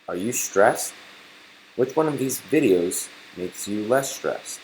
Are you stressed? Which one of these videos makes you less stressed?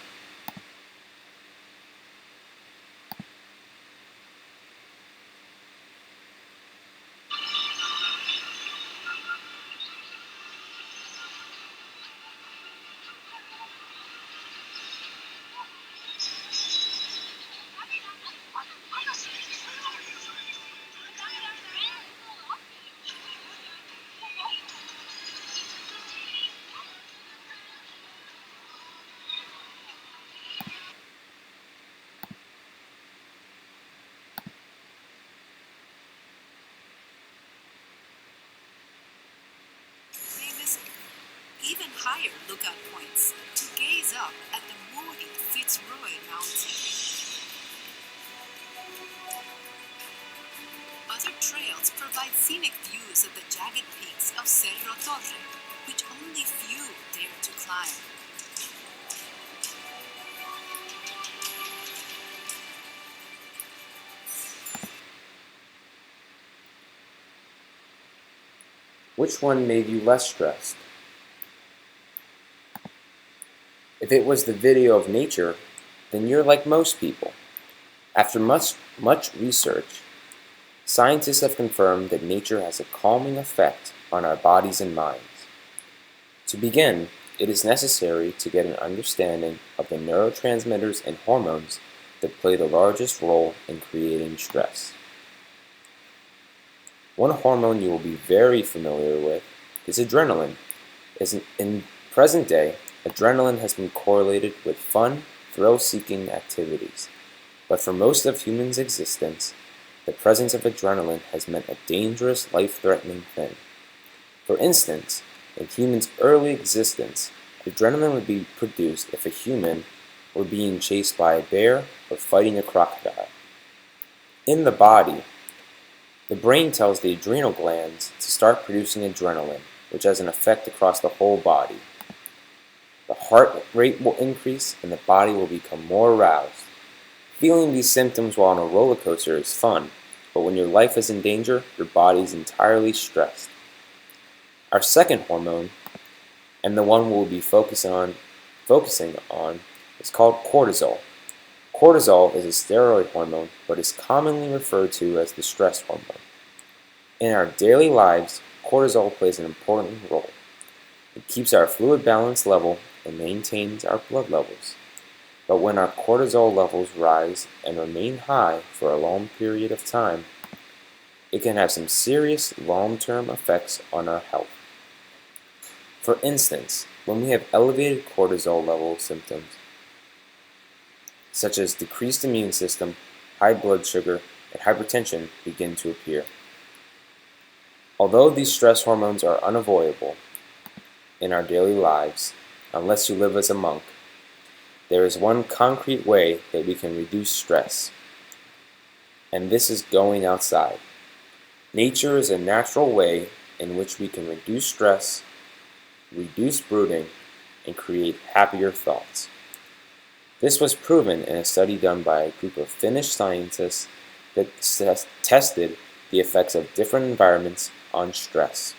Famous even higher lookout points to gaze up at the moody Fitzroy Mountain. Other trails provide scenic views of the jagged peaks of Cerro Torre, which only few dare to climb. Which one made you less stressed? If it was the video of nature, then you're like most people. After much research, scientists have confirmed that nature has a calming effect on our bodies and minds. To begin, it is necessary to get an understanding of the neurotransmitters and hormones that play the largest role in creating stress. One hormone you will be very familiar with is adrenaline. In present day, adrenaline has been correlated with fun, thrill-seeking activities. But for most of humans' existence, the presence of adrenaline has meant a dangerous, life-threatening thing. For instance, in humans' early existence, adrenaline would be produced if a human were being chased by a bear or fighting a crocodile. In the body, the brain tells the adrenal glands to start producing adrenaline, which has an effect across the whole body. The heart rate will increase and the body will become more aroused. Feeling these symptoms while on a roller coaster is fun, but when your life is in danger, your body is entirely stressed. Our second hormone, and the one we'll be focusing on, is called cortisol. Cortisol is a steroid hormone, but is commonly referred to as the stress hormone. In our daily lives, cortisol plays an important role. It keeps our fluid balance level and maintains our blood levels. But when our cortisol levels rise and remain high for a long period of time, it can have some serious long-term effects on our health. For instance, when we have elevated cortisol level symptoms, such as decreased immune system, high blood sugar, and hypertension begin to appear. Although these stress hormones are unavoidable in our daily lives, unless you live as a monk, there is one concrete way that we can reduce stress, and this is going outside. Nature is a natural way in which we can reduce stress, reduce brooding, and create happier thoughts. This was proven in a study done by a group of Finnish scientists that tested the effects of different environments on stress.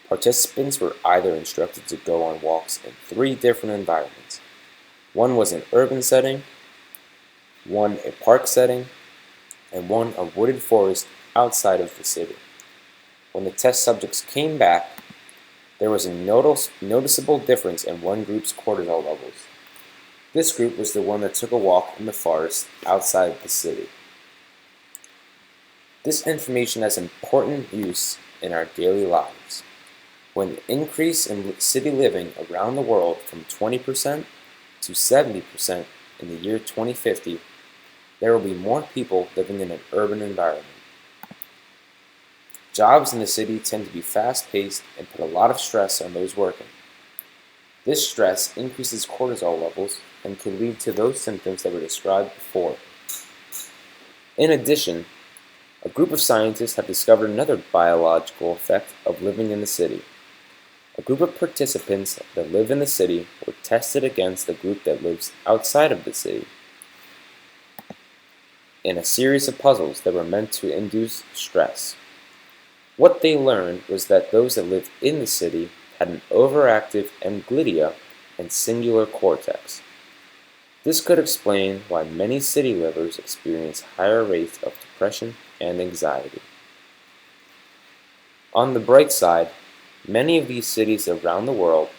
Participants were either instructed to go on walks in 3 different environments. One was an urban setting, one a park setting, and one a wooded forest outside of the city. When the test subjects came back, there was a noticeable difference in one group's cortisol levels. This group was the one that took a walk in the forest outside the city. This information has important use in our daily lives. When the increase in city living around the world from 20% to 70% in the year 2050, there will be more people living in an urban environment. Jobs in the city tend to be fast-paced and put a lot of stress on those working. This stress increases cortisol levels and can lead to those symptoms that were described before. In addition, a group of scientists have discovered another biological effect of living in the city. A group of participants that live in the city were tested against a group that lives outside of the city in a series of puzzles that were meant to induce stress. What they learned was that those that lived in the city had an overactive amygdala and cingulate cortex. This could explain why many city livers experience higher rates of depression and anxiety. On the bright side, many of these cities around the world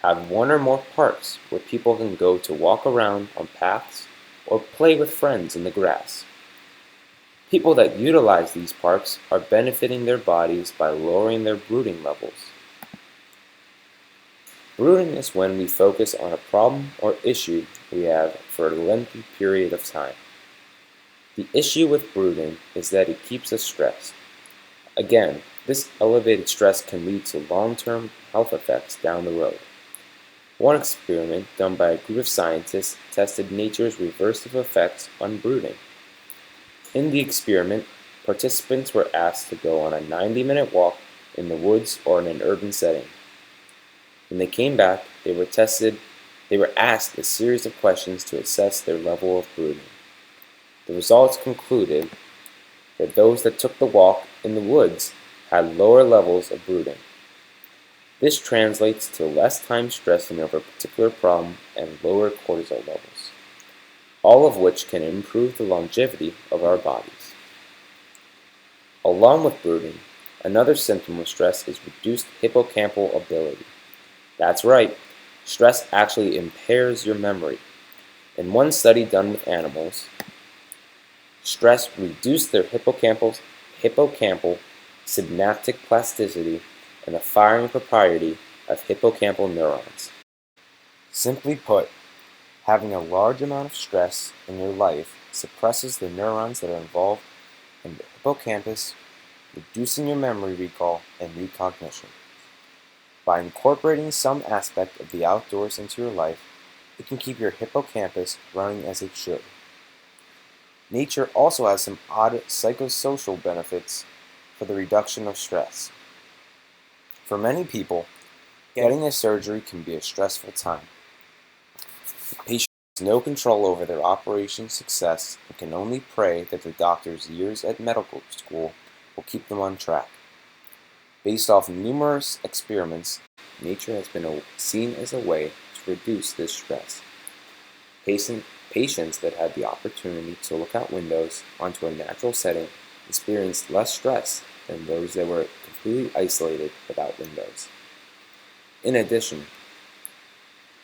have one or more parks where people can go to walk around on paths or play with friends in the grass. People that utilize these parks are benefiting their bodies by lowering their brooding levels. Brooding is when we focus on a problem or issue we have for a lengthy period of time. The issue with brooding is that it keeps us stressed. Again, this elevated stress can lead to long-term health effects down the road. One experiment done by a group of scientists tested nature's reversive effects on brooding. In the experiment, participants were asked to go on a 90-minute walk in the woods or in an urban setting. When they came back, they were asked a series of questions to assess their level of brooding. The results concluded that those that took the walk in the woods had lower levels of brooding. This translates to less time stressing over a particular problem and lower cortisol levels, all of which can improve the longevity of our bodies. Along with brooding, another symptom of stress is reduced hippocampal ability. That's right, stress actually impairs your memory. In one study done with animals, stress reduced their hippocampal synaptic plasticity and the firing propriety of hippocampal neurons. Simply put, having a large amount of stress in your life suppresses the neurons that are involved in the hippocampus, reducing your memory recall and recognition. By incorporating some aspect of the outdoors into your life, it can keep your hippocampus running as it should. Nature also has some odd psychosocial benefits for the reduction of stress. For many people, getting a surgery can be a stressful time. The patient has no control over their operation's success and can only pray that their doctor's years at medical school will keep them on track. Based off numerous experiments, nature has been seen as a way to reduce this stress. Patients that had the opportunity to look out windows onto a natural setting experienced less stress than those that were completely isolated without windows. In addition,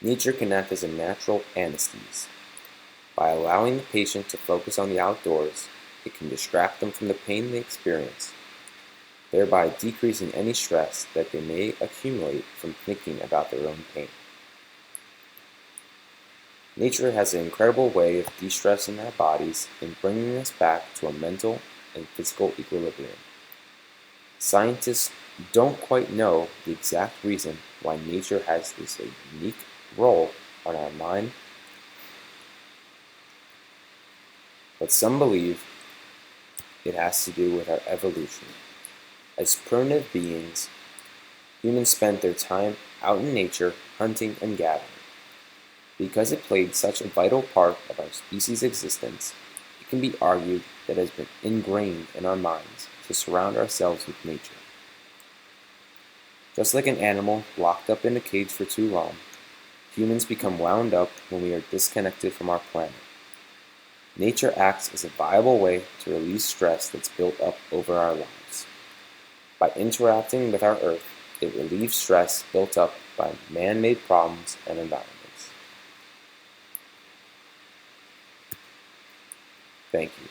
nature can act as a natural anesthesia. By allowing the patient to focus on the outdoors, it can distract them from the pain they experience, thereby decreasing any stress that they may accumulate from thinking about their own pain. Nature has an incredible way of de-stressing our bodies and bringing us back to a mental and physical equilibrium. Scientists don't quite know the exact reason why nature has this unique role on our mind, but some believe it has to do with our evolution. As primitive beings, humans spent their time out in nature hunting and gathering. Because it played such a vital part of our species' existence, it can be argued that it has been ingrained in our minds to surround ourselves with nature. Just like an animal locked up in a cage for too long, humans become wound up when we are disconnected from our planet. Nature acts as a viable way to release stress that's built up over our lives. By interacting with our Earth, it relieves stress built up by man-made problems and environments. Thank you.